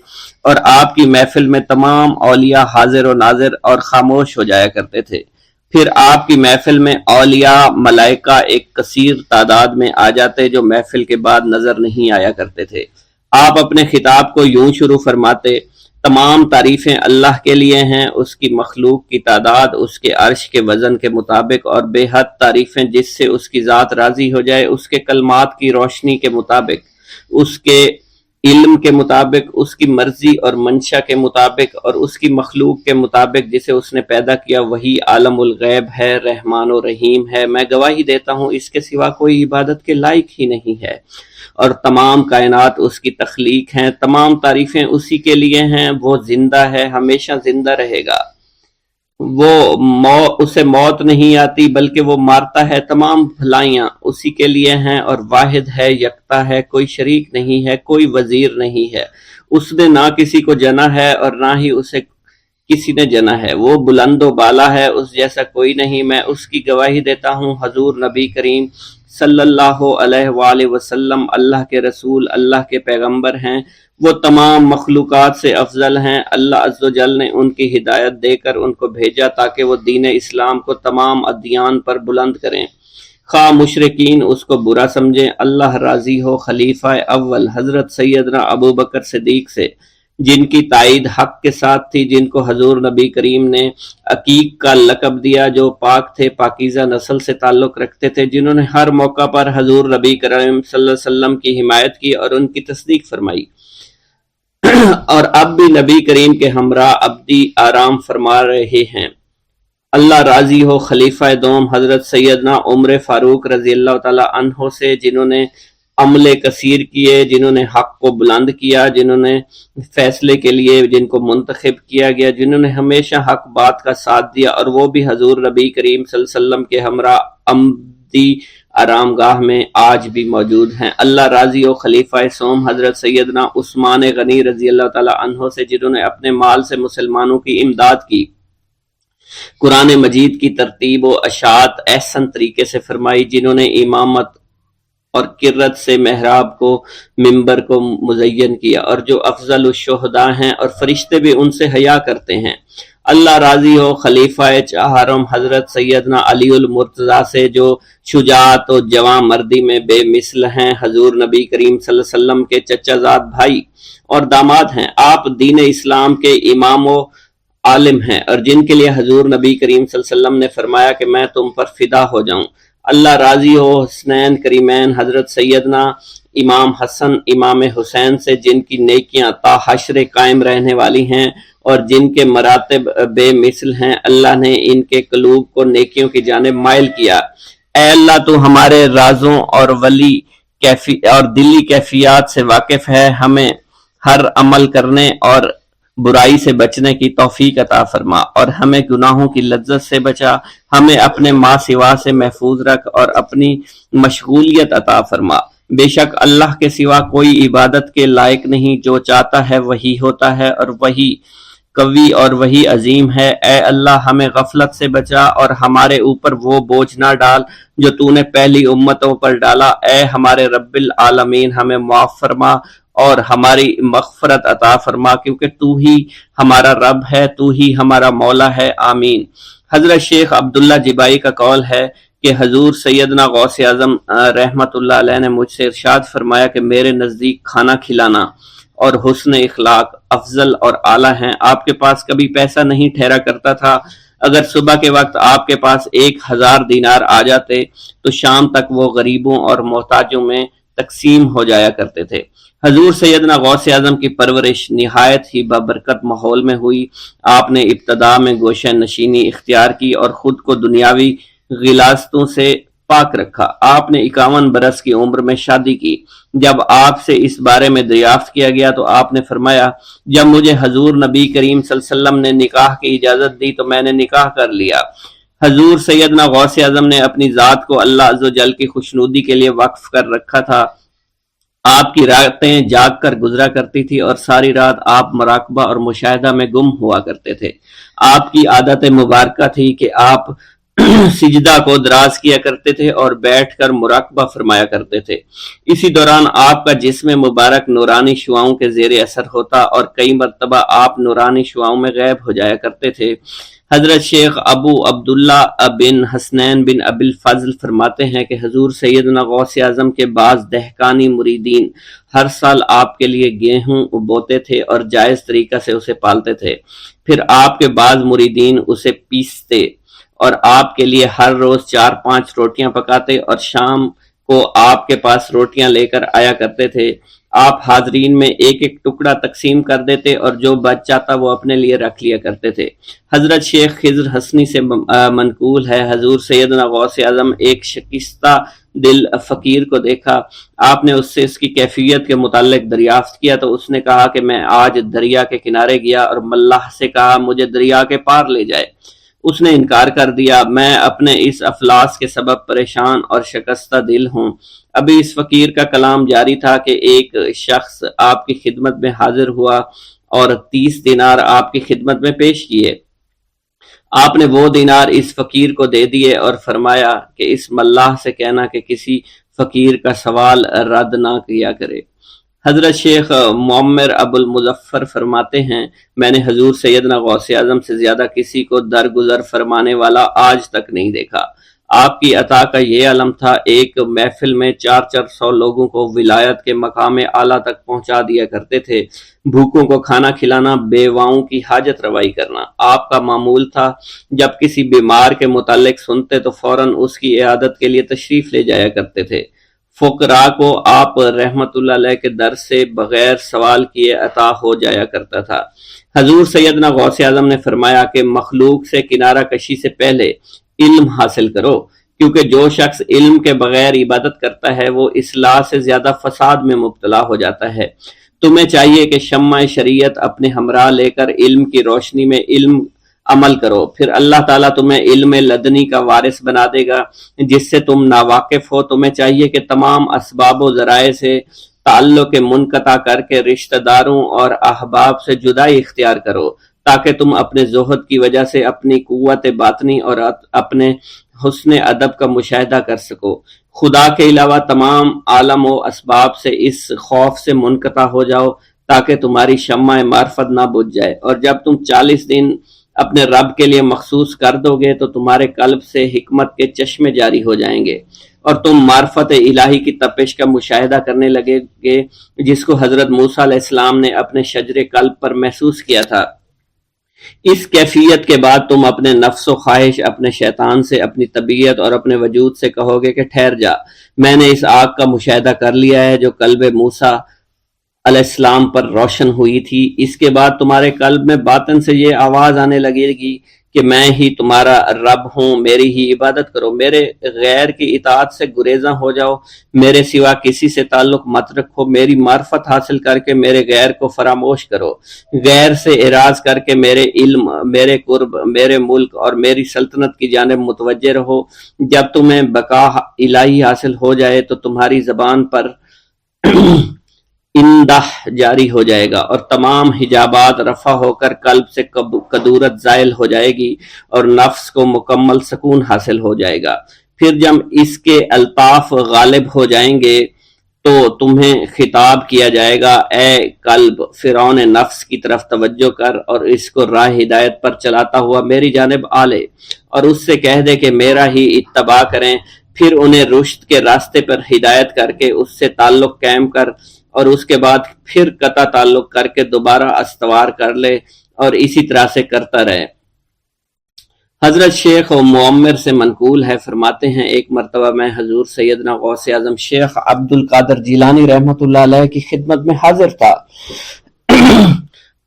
اور آپ کی محفل میں تمام اولیاء حاضر و ناظر اور خاموش ہو جایا کرتے تھے۔ پھر آپ کی محفل میں اولیاء ملائکہ ایک کثیر تعداد میں آ جاتے جو محفل کے بعد نظر نہیں آیا کرتے تھے۔ آپ اپنے خطاب کو یوں شروع فرماتے: تمام تعریفیں اللہ کے لیے ہیں، اس کی مخلوق کی تعداد اس کے عرش کے وزن کے مطابق، اور بے حد تعریفیں جس سے اس کی ذات راضی ہو جائے، اس کے کلمات کی روشنی کے مطابق، اس کے علم کے مطابق، اس کی مرضی اور منشا کے مطابق، اور اس کی مخلوق کے مطابق جسے اس نے پیدا کیا۔ وہی عالم الغیب ہے، رحمان و رحیم ہے۔ میں گواہی دیتا ہوں اس کے سوا کوئی عبادت کے لائق ہی نہیں ہے، اور تمام کائنات اس کی تخلیق ہیں۔ تمام تعریفیں اسی کے لیے ہیں، وہ زندہ ہے، ہمیشہ زندہ رہے گا، اسے موت نہیں آتی بلکہ وہ مارتا ہے۔ تمام بھلائیاں اسی کے لیے ہیں، اور واحد ہے، یکتا ہے، کوئی شریک نہیں ہے، کوئی وزیر نہیں ہے۔ اس نے نہ کسی کو جنا ہے اور نہ ہی اسے کسی نے جنا ہے، وہ بلند و بالا ہے، اس جیسا کوئی نہیں۔ میں اس کی گواہی دیتا ہوں حضور نبی کریم صلی اللہ علیہ وآلہ وسلم اللہ کے رسول، اللہ کے پیغمبر ہیں، وہ تمام مخلوقات سے افضل ہیں۔ اللہ عز و جل نے ان کی ہدایت دے کر ان کو بھیجا تاکہ وہ دین اسلام کو تمام ادیان پر بلند کریں، خواہ مشرکین اس کو برا سمجھیں۔ اللہ راضی ہو خلیفہ اول حضرت سیدنا ابو بکر صدیق سے، جن کی تائید حق کے ساتھ تھی، جن کو حضور نبی کریم نے عقیق کا لقب دیا، جو پاک تھے، پاکیزہ نسل سے تعلق رکھتے تھے، جنہوں نے ہر موقع پر حضور نبی کریم صلی اللہ علیہ وسلم کی حمایت کی اور ان کی تصدیق فرمائی، اور اب بھی نبی کریم کے ہمراہ ابدی آرام فرما رہے ہیں۔ اللہ راضی ہو خلیفہ دوم حضرت سیدنا عمر فاروق رضی اللہ تعالی عنہ سے، جنہوں نے عمل کثیر کیے، جنہوں نے حق کو بلند کیا، جنہوں نے فیصلے کے لیے جن کو منتخب کیا گیا، جنہوں نے ہمیشہ حق بات کا ساتھ دیا، اور وہ بھی حضور نبی کریم صلی اللہ علیہ وسلم کے ہمراہ ابدی آرام گاہ میں آج بھی موجود ہیں۔ اللہ راضی ہو خلیفہ سوم حضرت سیدنا عثمان غنی رضی اللہ تعالی عنہ سے، جنہوں نے اپنے مال سے مسلمانوں کی امداد کی، قرآن مجید کی ترتیب و اشاعت احسن طریقے سے فرمائی، جنہوں نے امامت اور قرت سے محراب کو، منبر کو مزین کیا، اور جو افضل الشہداء ہیں اور فرشتے بھی ان سے حیا کرتے ہیں۔ اللہ راضی ہو خلیفہ چہارم حضرت سیدنا علی المرتضیٰ سے، جو شجاعت و جواں مردی میں بے مثل ہیں، حضور نبی کریم صلی اللہ علیہ وسلم کے چچا زاد بھائی اور داماد ہیں۔ آپ دین اسلام کے امام و عالم ہیں، اور جن کے لیے حضور نبی کریم صلی اللہ علیہ وسلم نے فرمایا کہ میں تم پر فدا ہو جاؤں۔ اللہ راضی ہو حسنین کریمین حضرت سیدنا امام حسن امام حسین سے، جن کی نیکیاں تا حشر قائم رہنے والی ہیں اور جن کے مراتب بے مثل ہیں۔ اللہ نے ان کے قلوب کو نیکیوں کی جانب مائل کیا۔ اے اللہ تو ہمارے رازوں اور دلی کیفیات سے واقف ہے، ہمیں ہر عمل کرنے اور برائی سے بچنے کی توفیق عطا فرما، اور ہمیں گناہوں کی لذت سے بچا، ہمیں اپنے ما سوا سے محفوظ رکھ اور اپنی مشغولیت عطا فرما۔ بے شک اللہ کے سوا کوئی عبادت کے لائق نہیں، جو چاہتا ہے وہی ہوتا ہے، اور وہی قوی اور وہی عظیم ہے۔ اے اللہ ہمیں غفلت سے بچا اور ہمارے اوپر وہ بوجھ نہ ڈال جو تو نے پہلی امتوں پر ڈالا۔ اے ہمارے رب العالمین ہمیں معاف فرما اور ہماری مغفرت عطا فرما، کیونکہ تو ہی ہمارا رب ہے، تو ہی ہمارا مولا ہے، آمین۔ حضرت شیخ عبداللہ جبائی کا قول ہے کہ حضور سیدنا غوث اعظم رحمت اللہ علیہ نے مجھ سے ارشاد فرمایا کہ میرے نزدیک کھانا کھلانا اور حسن اخلاق افضل اور اعلیٰ ہیں۔ آپ کے پاس کبھی پیسہ نہیں ٹھہرا کرتا تھا، اگر صبح کے وقت آپ کے پاس 1000 دینار آ جاتے تو شام تک وہ غریبوں اور محتاجوں میں تقسیم ہو جایا کرتے تھے۔ حضور سیدنا غوث اعظم کی پرورش نہایت ہی بابرکت ماحول میں ہوئی۔ آپ نے ابتدا میں گوشہ نشینی اختیار کی اور خود کو دنیاوی غلاظتوں سے پاک رکھا۔ آپ نے 51 برس کی عمر میں شادی کی۔ جب آپ سے اس بارے میں دریافت کیا گیا تو آپ نے فرمایا، جب مجھے حضور نبی کریم صلی اللہ علیہ وسلم نے نکاح کی اجازت دی تو میں نے نکاح کر لیا۔ حضور سیدنا غوث اعظم نے اپنی ذات کو اللہ عز و جل کی خوشنودی کے لیے وقف کر رکھا تھا۔ آپ کی راتیں جاگ کر گزرا کرتی تھی اور ساری رات آپ مراقبہ اور مشاہدہ میں گم ہوا کرتے تھے۔ آپ کی عادت مبارکہ تھی کہ آپ سجدہ کو دراز کیا کرتے تھے اور بیٹھ کر مراقبہ فرمایا کرتے تھے۔ اسی دوران آپ کا جسم مبارک نورانی شعاؤں کے زیر اثر ہوتا اور کئی مرتبہ آپ نورانی شعاؤں میں غائب ہو جایا کرتے تھے۔ حضرت شیخ ابو عبداللہ بن حسنین بن ابی الفضل فرماتے ہیں کہ حضور سیدنا غوث اعظم کے بعض دہقانی مریدین ہر سال آپ کے لیے گیہوں بوتے تھے اور جائز طریقہ سے اسے پالتے تھے۔ پھر آپ کے بعض مریدین اسے پیستے اور آپ کے لیے ہر روز 4-5 روٹیاں پکاتے اور شام کو آپ کے پاس روٹیاں لے کر آیا کرتے تھے۔ آپ حاضرین میں ایک ایک ٹکڑا تقسیم کر دیتے اور جو بچ جاتا وہ اپنے لیے رکھ لیا کرتے تھے۔ حضرت شیخ خضر حسنی سے منقول ہے، حضور سیدنا غوث اعظم ایک شکستہ دل فقیر کو دیکھا۔ آپ نے اس سے اس کی کیفیت کے متعلق دریافت کیا تو اس نے کہا کہ میں آج دریا کے کنارے گیا اور ملاح سے کہا مجھے دریا کے پار لے جائے۔ اس نے انکار کر دیا۔ میں اپنے اس افلاس کے سبب پریشان اور شکستہ دل ہوں۔ ابھی اس فقیر کا کلام جاری تھا کہ ایک شخص آپ کی خدمت میں حاضر ہوا اور 30 دینار آپ کی خدمت میں پیش کیے۔ آپ نے وہ دینار اس فقیر کو دے دیے اور فرمایا کہ اس ملاح سے کہنا کہ کسی فقیر کا سوال رد نہ کیا کرے۔ حضرت شیخ معمر ابو المظفر فرماتے ہیں، میں نے حضور سیدنا غوث اعظم سے زیادہ کسی کو درگزر فرمانے والا آج تک نہیں دیکھا۔ آپ کی عطا کا یہ علم تھا، ایک محفل میں 400 لوگوں کو ولایت کے مقام اعلیٰ تک پہنچا دیا کرتے تھے۔ بھوکوں کو کھانا کھلانا، بیواؤں کی حاجت روائی کرنا آپ کا معمول تھا۔ جب کسی بیمار کے متعلق سنتے تو فوراً اس کی عیادت کے لیے تشریف لے جایا کرتے تھے۔ فقراء کو آپ رحمت اللہ علیہ کے در سے بغیر سوال کیے عطا ہو جایا کرتا تھا۔ حضور سیدنا غوث اعظم نے فرمایا کہ مخلوق سے کنارہ کشی سے پہلے علم حاصل کرو، کیونکہ جو شخص علم کے بغیر عبادت کرتا ہے وہ اصلاح سے زیادہ فساد میں مبتلا ہو جاتا ہے۔ تمہیں چاہیے کہ شمع شریعت اپنے ہمراہ لے کر علم کی روشنی میں علم عمل کرو، پھر اللہ تعالیٰ تمہیں علم لدنی کا وارث بنا دے گا جس سے تم ناواقف ہو۔ تمہیں چاہیے کہ تمام اسباب و ذرائع سے تعلق منقطع کر کے رشتہ داروں اور احباب سے جدائی اختیار کرو، تاکہ تم اپنے زہد کی وجہ سے اپنی قوت باطنی اور اپنے حسن ادب کا مشاہدہ کر سکو۔ خدا کے علاوہ تمام عالم و اسباب سے اس خوف سے منقطع ہو جاؤ تاکہ تمہاری شمع معرفت نہ بجھ جائے، اور جب تم 40 دن اپنے رب کے لیے مخصوص کر دو گے تو تمہارے قلب سے حکمت کے چشمے جاری ہو جائیں گے اور تم معرفت الہی کی تپش کا مشاہدہ کرنے لگے گے جس کو حضرت موسیٰ علیہ السلام نے اپنے شجر قلب پر محسوس کیا تھا۔ اس کیفیت کے بعد تم اپنے نفس و خواہش، اپنے شیطان سے، اپنی طبیعت اور اپنے وجود سے کہو گے کہ ٹھہر جا، میں نے اس آگ کا مشاہدہ کر لیا ہے جو قلب موسیٰ علیہ السلام پر روشن ہوئی تھی۔ اس کے بعد تمہارے قلب میں باطن سے یہ آواز آنے لگے گی کہ میں ہی تمہارا رب ہوں، میری ہی عبادت کرو، میرے غیر کی اطاعت سے گریزاں ہو جاؤ، میرے سوا کسی سے تعلق مت رکھو، میری معرفت حاصل کر کے میرے غیر کو فراموش کرو، غیر سے اعراض کر کے میرے علم، میرے قرب، میرے ملک اور میری سلطنت کی جانب متوجہ رہو۔ جب تمہیں بقا الہی حاصل ہو جائے تو تمہاری زبان پر اندہ جاری ہو جائے گا اور تمام حجابات رفع ہو کر قلب سے کدورت زائل ہو جائے گی اور نفس کو مکمل سکون حاصل ہو جائے گا۔ پھر جب اس کے الطاف غالب ہو جائیں گے تو تمہیں خطاب کیا جائے گا، اے قلب، فرعون نفس کی طرف توجہ کر اور اس کو راہ ہدایت پر چلاتا ہوا میری جانب آ لے اور اس سے کہہ دے کہ میرا ہی اتباع کریں۔ پھر انہیں رشد کے راستے پر ہدایت کر کے اس سے تعلق قائم کر اور اس کے بعد پھر قطع تعلق کر کے دوبارہ استوار کر لے اور اسی طرح سے کرتا رہے۔ حضرت شیخ و معمر سے منقول ہے، فرماتے ہیں ایک مرتبہ میں حضور سیدنا غوث اعظم شیخ عبد القادر جیلانی رحمۃ اللہ علیہ کی خدمت میں حاضر تھا۔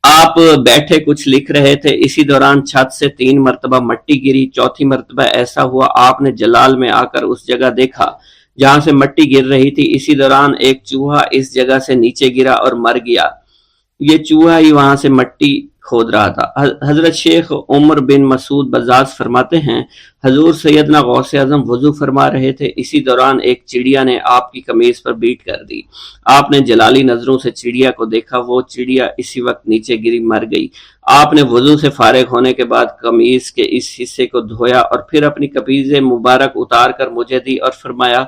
آپ بیٹھے کچھ لکھ رہے تھے، اسی دوران چھت سے 3 مرتبہ مٹی گری، چوتھی مرتبہ ایسا ہوا آپ نے جلال میں آ کر اس جگہ دیکھا جہاں سے مٹی گر رہی تھی، اسی دوران ایک چوہا اس جگہ سے نیچے گرا اور مر گیا، یہ چوہا ہی وہاں سے مٹی کھود رہا تھا۔ حضرت شیخ عمر بن مسعود بزاز فرماتے ہیں حضور سیدنا غوث اعظم وضو فرما رہے تھے، اسی دوران ایک چڑیا نے آپ کی قمیض پر بیٹ کر دی، آپ نے جلالی نظروں سے چڑیا کو دیکھا، وہ چڑیا اسی وقت نیچے گری مر گئی۔ آپ نے وضو سے فارغ ہونے کے بعد قمیض کے اس حصے کو دھویا اور پھر اپنی قمیض مبارک اتار کر مجھے دی اور فرمایا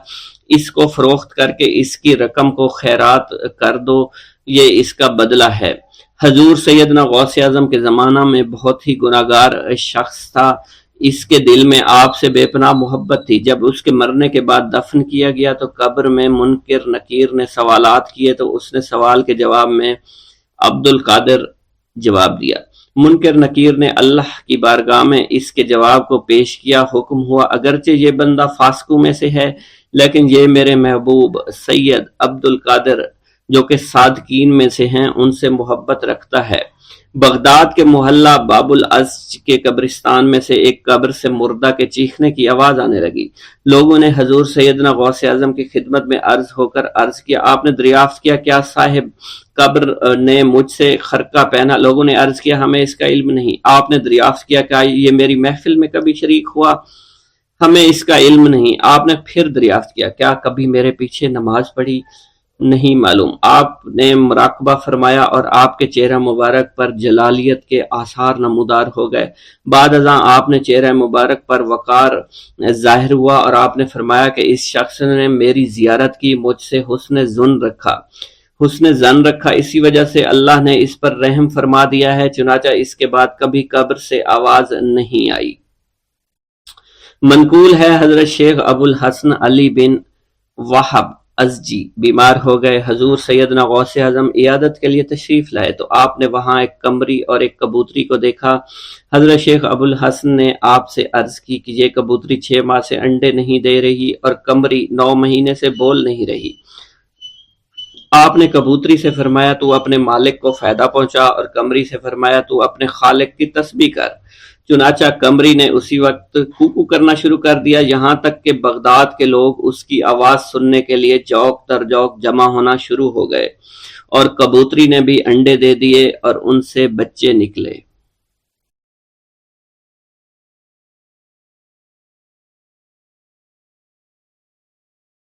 اس کو فروخت کر کے اس کی رقم کو خیرات کر دو، یہ اس کا بدلہ ہے۔ حضور سیدنا غوث اعظم کے زمانہ میں بہت ہی گناہگار شخص تھا، اس کے دل میں آپ سے بے پناہ محبت تھی۔ جب اس کے مرنے کے بعد دفن کیا گیا تو قبر میں منکر نکیر نے سوالات کیے تو اس نے سوال کے جواب میں عبد القادر جواب دیا۔ منکر نکیر نے اللہ کی بارگاہ میں اس کے جواب کو پیش کیا، حکم ہوا اگرچہ یہ بندہ فاسقوں میں سے ہے لیکن یہ میرے محبوب سید عبد القادر جو کہ صادقین میں سے ہیں ان سے محبت رکھتا ہے۔ بغداد کے محلہ باب العز کے قبرستان میں سے ایک قبر سے مردہ کے چیخنے کی آواز آنے لگی۔ لوگوں نے حضور سیدنا غوث اعظم کی خدمت میں عرض ہو کر عرض کیا، آپ نے دریافت کیا کیا صاحب قبر نے مجھ سے خرقہ پہنا؟ لوگوں نے عرض کیا ہمیں اس کا علم نہیں۔ آپ نے دریافت کیا کیا یہ میری محفل میں کبھی شریک ہوا؟ ہمیں اس کا علم نہیں۔ آپ نے پھر دریافت کیا کیا کبھی میرے پیچھے نماز پڑھی؟ نہیں معلوم۔ آپ نے مراقبہ فرمایا اور آپ کے چہرہ مبارک پر جلالیت کے آثار نمودار ہو گئے۔ بعد ازاں آپ نے چہرہ مبارک پر وقار ظاہر ہوا اور آپ نے فرمایا کہ اس شخص نے میری زیارت کی، مجھ سے حسن ظن رکھا، اسی وجہ سے اللہ نے اس پر رحم فرما دیا ہے، چنانچہ اس کے بعد کبھی قبر سے آواز نہیں آئی۔ منقول ہے حضرت شیخ ابو الحسن علی بن وہب ازجی بیمار ہو گئے، حضور سیدنا غوث اعظم عیادت کے لیے تشریف لائے تو آپ نے وہاں ایک قمری اور ایک کبوتری کو دیکھا۔ حضرت شیخ ابو الحسن نے آپ سے عرض کی کہ یہ کبوتری 6 ماہ سے انڈے نہیں دے رہی اور قمری 9 مہینے سے بول نہیں رہی۔ آپ نے کبوتری سے فرمایا تو اپنے مالک کو فائدہ پہنچا اور قمری سے فرمایا تو اپنے خالق کی تسبیح کر۔ چنانچہ قمری نے اسی وقت کوکو کرنا شروع کر دیا، یہاں تک کہ بغداد کے لوگ اس کی آواز سننے کے لیے جوق در جوق جمع ہونا شروع ہو گئے اور کبوتری نے بھی انڈے دے دیے اور ان سے بچے نکلے۔